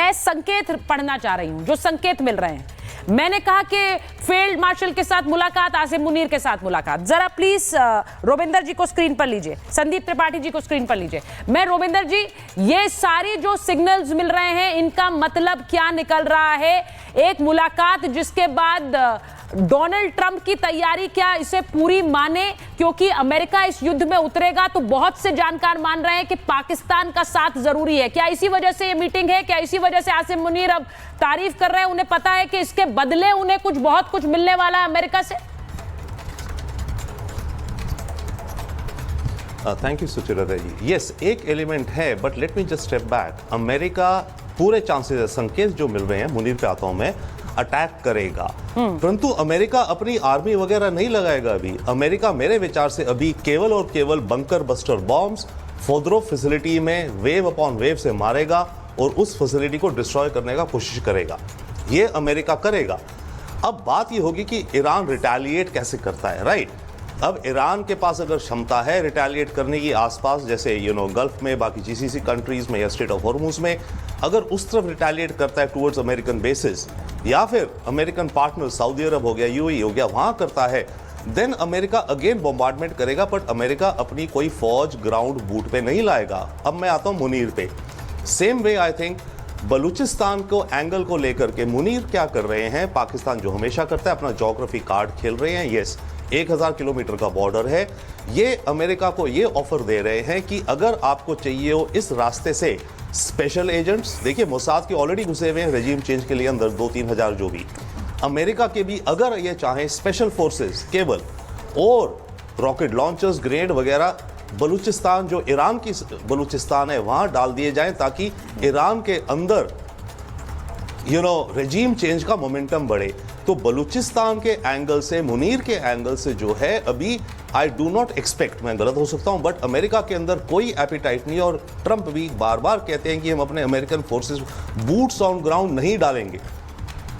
मैं संकेत पढ़ना चाह रही हूं, जो संकेत मिल रहे हैं। मैंने कहा कि फील्ड मार्शल के साथ मुलाकात, आसिम मुनीर के साथ मुलाकात। जरा प्लीज रोविंदर जी को स्क्रीन पर लीजिए, संदीप त्रिपाठी जी को स्क्रीन पर लीजिए। मैं रोविंदर जी, ये सारी जो सिग्नल्स मिल रहे हैं, इनका मतलब क्या निकल रहा है? एक मुलाकात जिसके बाद डोनाल्ड ट्रंप की तैयारी क्या इसे पूरी माने? क्योंकि अमेरिका इस युद्ध में उतरेगा तो बहुत से जानकार मान रहे हैं कि पाकिस्तान का साथ जरूरी है। क्या इसी वजह से ये मीटिंग है? क्या इसी वजह से आसिम मुनीर अब तारीफ कर रहे हैं? उन्हें पता है कि इसके बदले उन्हें बहुत कुछ मिलने वाला है अमेरिका से। Thank you Suchita ji. Yes, एक एलिमेंट है, but let me just step back. America पूरे चांसेस, संकेत जो मिल रहे हैं, मुनीर पे आता हूं मैं, अटैक करेगा, परंतु अमेरिका अपनी आर्मी वगैरह नहीं लगाएगा। अभी अमेरिका मेरे विचार से अभी केवल और केवल bunker buster bombs Fordow facility में वेव अपॉन वेव से मारेगा और उस फैसिलिटी को डिस्ट्रॉय करने का कोशिश करेगा। ये अमेरिका करेगा। अब बात ये होगी कि ईरान रिटेलिएट कैसे करता है, राइट? अब ईरान के पास अगर क्षमता है रिटेलिएट करने की आसपास, जैसे गल्फ में, बाकी जीसीसी कंट्रीज में या स्ट्रेट ऑफ हॉर्मुज में, अगर उस तरफ रिटेलिएट करता है टुवर्ड्स अमेरिकन बेसिस, या फिर अमेरिकन पार्टनर सऊदी अरब हो गया, यूएई हो गया, वहां करता है, देन अमेरिका अगेन बॉम्बार्डमेंट करेगा। बट अमेरिका अपनी कोई फौज ग्राउंड बूट पे नहीं लाएगा। अब मैं आता हूं मुनीर पे। Same way I think Balochistan को एंगल को लेकर के मुनीर क्या कर रहे हैं, पाकिस्तान जो हमेशा करता है, अपना ज्योग्राफी कार्ड खेल रहे हैं। यस, 1000 किलोमीटर का बॉर्डर है। ये अमेरिका को ये ऑफर दे रहे हैं कि अगर आपको चाहिए हो इस रास्ते से स्पेशल एजेंट्स, देखिए मोसाद के ऑलरेडी घुसे हुए हैं रेजिम चेंज के लिए अंदर 2-3 हज़ार, जो भी अमेरिका के भी अगर ये चाहें स्पेशल फोर्सेस केबल और रॉकेट लॉन्चर्स, ग्रेनेड वगैरह, बलूचिस्तान जो ईरान की बलूचिस्तान है वहां डाल दिए जाएं, ताकि ईरान के अंदर रेजिम चेंज का मोमेंटम बढ़े। तो बलूचिस्तान के एंगल से, मुनीर के एंगल से जो है, अभी आई डू नॉट एक्सपेक्ट, मैं गलत हो सकता हूं, बट अमेरिका के अंदर कोई एपिटाइट नहीं। और ट्रंप भी बार बार कहते हैं कि हम अपने American forces boots on ground नहीं डालेंगे।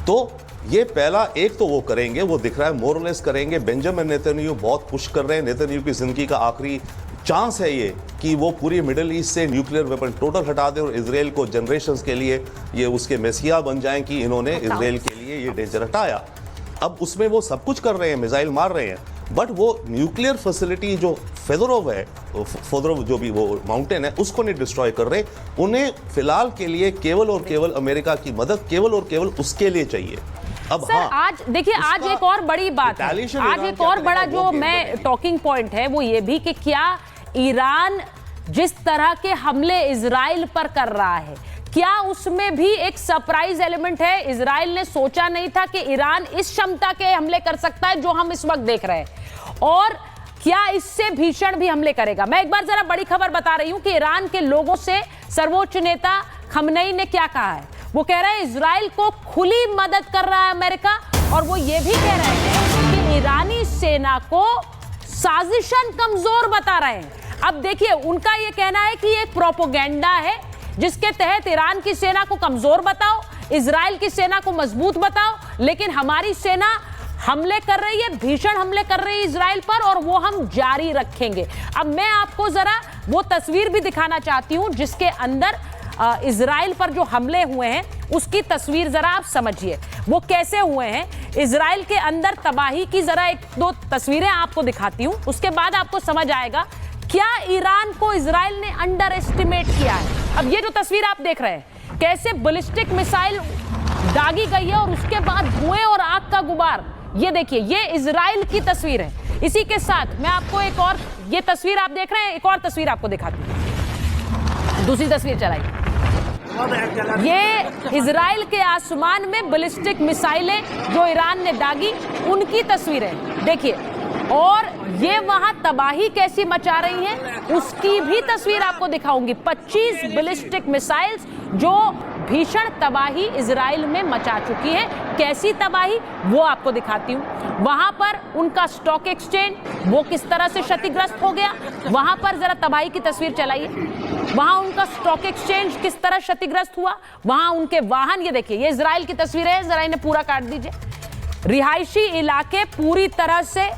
तो ये पहला एक तो वो करेंगे, वो दिख रहा है, मोरलेस करेंगे। बेंजामिन नेतन्याहू बहुत पुश कर रहे हैं। नेतन्याहू की जिंदगी का आखिरी चांस है ये कि वो पूरी मिडिल ईस्ट से न्यूक्लियर वेपन टोटल हटा दें और इजराइल को जनरेशंस के लिए ये उसके मेसिया बन जाएं कि इन्होंने इजराइल के लिए ये डेंजर हटाया। अब उसमें वो सब कुछ कर रहे हैं, मिसाइल मार रहे हैं, बट वो न्यूक्लियर फैसिलिटी जो फेदोरोव है, फोदरोव जो भी वो माउंटेन है, उसको नहीं डिस्ट्रॉय कर रहे। उन्हें फिलहाल के लिए केवल और केवल अमेरिका की मदद केवल और केवल उसके लिए चाहिए। अब सर, आज देखिए, आज एक और बड़ी बात है, आज एक और बड़ा जो मैं टॉकिंग पॉइंट है वो ये भी कि क्या ईरान जिस तरह के हमले इजराइल पर कर रहा है, क्या उसमें भी एक सरप्राइज एलिमेंट है? इजराइल ने सोचा नहीं था कि ईरान इस क्षमता के हमले कर सकता है जो हम इस वक्त देख रहे हैं, और क्या इससे भीषण भी हमले करेगा? मैं एक बार जरा बड़ी खबर बता रही हूं कि ईरान के लोगों से सर्वोच्च नेता खमनेई ने क्या कहा है। वो कह रहे हैं इजराइल को खुली मदद कर रहा है अमेरिका, और वो ये भी कह रहे हैं कि ईरानी सेना को साजिशन कमजोर बता रहे हैं। अब देखिए, उनका ये कहना है कि एक प्रोपोगेंडा है जिसके तहत ईरान की सेना को कमजोर बताओ, इजराइल की सेना को मजबूत बताओ, लेकिन हमारी सेना हमले कर रही है, भीषण हमले कर रही है इजराइल पर, और वो हम जारी रखेंगे। अब मैं आपको जरा वो तस्वीर भी दिखाना चाहती हूं जिसके अंदर इजराइल पर जो हमले हुए हैं उसकी तस्वीर जरा आप समझिए वो कैसे हुए हैं। इजराइल के अंदर तबाही की जरा 1-2 तस्वीरें आपको दिखाती हूं, उसके बाद आपको समझ आएगा क्या ईरान को इजराइल ने अंडर एस्टिमेट किया है। अब ये जो तस्वीर आप देख रहे हैं, कैसे बैलिस्टिक मिसाइल दागी गई है और उसके बाद धुएं और आग का गुबार, ये देखिए, ये इजराइल की तस्वीर है। इसी के साथ मैं आपको एक और, ये तस्वीर आप देख रहे हैं, एक और तस्वीर आपको दिखाती हूं, दूसरी तस्वीर चलाइए। ये इजराइल के आसमान में बैलिस्टिक मिसाइलें जो ईरान ने दागी, उनकी तस्वीरें देखिए, और ये वहां तबाही कैसी मचा रही है उसकी भी तस्वीर आपको दिखाऊंगी। 25 बैलिस्टिक मिसाइल्स जो भीषण तबाही इजराइल में मचा चुकी है। कैसी तबाही वो आपको दिखाती हूं। वहां पर उनका स्टॉक एक्सचेंज वो किस तरह से क्षतिग्रस्त हो गया, वहां पर जरा तबाही की तस्वीर चलाइए। वहां उनका स्टॉक एक्सचेंज किस तरह क्षतिग्रस्त हुआ, वहां उनके वाहन, ये देखिए, ये इजराइल की तस्वीर है, जरा इन्हें पूरा काट दीजिए। रिहायशी इलाके पूरी तरह से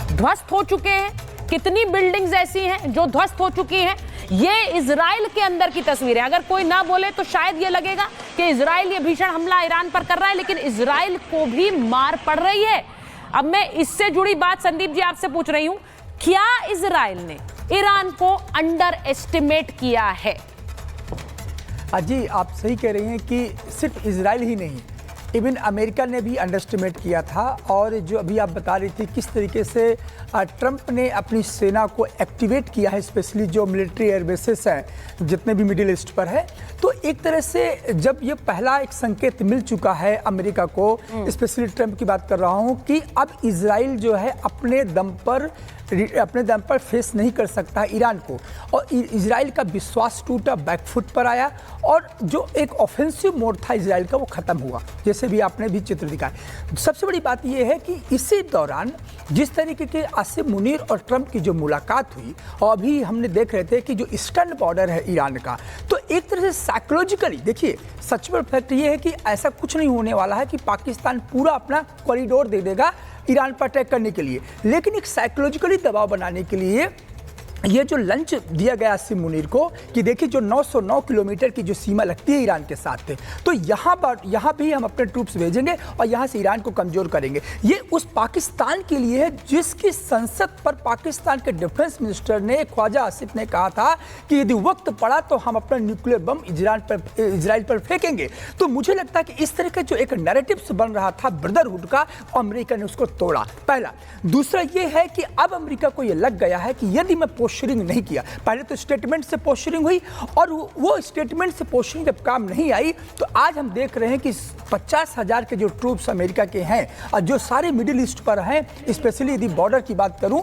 ध्वस्त हो चुके हैं। कितनी बिल्डिंग्स ऐसी हैं जो ध्वस्त हो चुकी हैं, ये इजराइल के अंदर की तस्वीर है। अगर कोई ना बोले तो शायद ये लगेगा कि इजराइल ये भीषण हमला ईरान पर कर रहा है, लेकिन इजराइल को भी मार पड़ रही है। अब मैं इससे जुड़ी बात संदीप जी आपसे पूछ रही हूं, क्या इजराइल ने ईरान को अंडर एस्टिमेट किया है? जी आप सही कह रही हैं कि सिर्फ इजराइल ही नहीं, इवन अमेरिका ने भी अंडरस्टिमेट किया था। और जो अभी आप बता रही थी किस तरीके से ट्रंप ने अपनी सेना को एक्टिवेट किया है, स्पेशली जो मिलिट्री एयरबेसेस हैं जितने भी मिडिल ईस्ट पर है, तो एक तरह से जब ये पहला एक संकेत मिल चुका है अमेरिका को, स्पेशली ट्रंप की बात कर रहा हूँ, कि अब इजराइल जो है अपने दम पर फेस नहीं कर सकता है ईरान को, और इजराइल का विश्वास टूटा, बैकफुट पर आया, और जो एक ऑफेंसिव मोड था इजराइल का वो खत्म हुआ, जैसे भी आपने भी चित्र दिखाया। सबसे बड़ी बात यह है कि इसी दौरान जिस तरीके के आसिम मुनीर और ट्रंप की जो मुलाकात हुई, और अभी हमने देख रहे थे कि जो ईस्टर्न बॉर्डर है ईरान का, तो एक तरह से साइकोलॉजिकली देखिए, सच में फैक्ट ये है कि ऐसा कुछ नहीं होने वाला है कि पाकिस्तान पूरा अपना कॉरिडोर दे देगा ईरान पर अटैक करने के लिए, लेकिन एक साइकोलॉजिकली दबाव बनाने के लिए ये जो लंच दिया गया आसिम मुनीर को कि देखिए जो 909 किलोमीटर की जो सीमा लगती है ईरान के साथ, तो यहाँ भी हम अपने ट्रूप्स भेजेंगे और यहाँ से ईरान को कमज़ोर करेंगे। ये उस पाकिस्तान के लिए है जिसकी संसद पर पाकिस्तान के डिफेंस मिनिस्टर ने, ख्वाजा आसिफ ने कहा था कि यदि वक्त पड़ा तो हम अपना न्यूक्लियर बम इजराइल पर फेंकेंगे। तो मुझे लगता है कि इस तरह का जो एक नैरेटिव्स बन रहा था ब्रदरहुड का, अमेरिका ने उसको तोड़ा, पहला। दूसरा ये है कि अब अमेरिका को ये लग गया है कि यदि मैं पोस्चरिंग नहीं किया, पहले तो स्टेटमेंट से पोस्चरिंग हुई, और वो स्टेटमेंट से पोस्चरिंग जब काम नहीं आई, तो आज हम देख रहे हैं कि 50,000 के जो ट्रूप्स अमेरिका के हैं और जो सारे मिडिल ईस्ट पर हैं, स्पेशली यदि बॉर्डर की बात करूं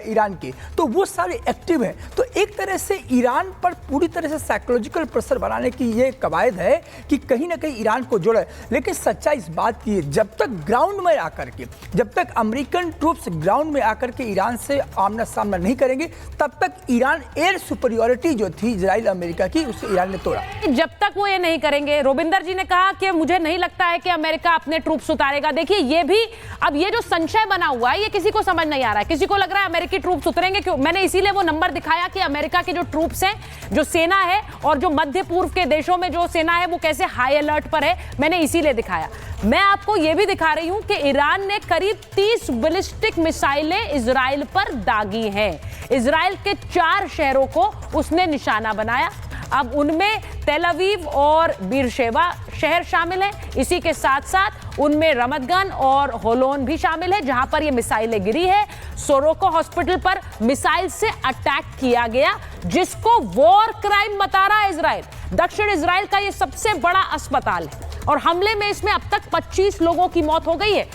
ईरान की, तो वो सारे एक्टिव हैं। तो एक तरह से ईरान पर पूरी तरह से साइकोलॉजिकल प्रेशर बनाने की ये कवायद है कि कहीं ना कहीं ईरान को जोड़े। लेकिन सच्चाई इस बात की है, जब तक ग्राउंड में आकर के, जब तक अमेरिकन ट्रूप्स ग्राउंड में आकर के ईरान से आमना सामना नहीं करेंगे, तब तक ईरान एयर सुपरियोरिटी जो थी इजराइल अमेरिका की, उसे ईरान ने तोड़ा। जब तक वो ये नहीं करेंगे, रोबिंदर जी ने कहा कि मुझे नहीं लगता है कि अमेरिका अपने ट्रूप्स उतारेगा। देखिए ये भी, अब ये जो संशय बना हुआ है, ये किसी को समझ नहीं आ रहा है। किसी को लग रहा है अमेरिकी ट्रूप्स उतरेंगे, क्यों? मैंने इसीलिए वो नंबर दिखाया कि अमेरिका के जो ट्रूप्स हैं, जो सेना है, और जो मध्य पूर्व के देशों में जो सेना है वो कैसे हाई अलर्ट पर है, मैंने इसीलिए दिखाया। मैं आपको ये भी दिखा रही हूं कि ईरान ने करीब 30 बैलिस्टिक मिसाइलें इजराइल पर दागी हैं। इजराइल के 4 शहरों को उसने निशाना बनाया। अब उनमें तेल अवीव और बीरशेबा शहर शामिल हैं। इसी के साथ साथ उनमें रमतगन और होलोन भी शामिल है, जहां पर ये मिसाइलें गिरी है। सोरोको हॉस्पिटल पर मिसाइल से अटैक किया गया, जिसको वॉर क्राइम बता रहा है इजराइल। दक्षिण इजराइल का ये सबसे बड़ा अस्पताल है, और हमले में इसमें अब तक 25 लोगों की मौत हो गई है।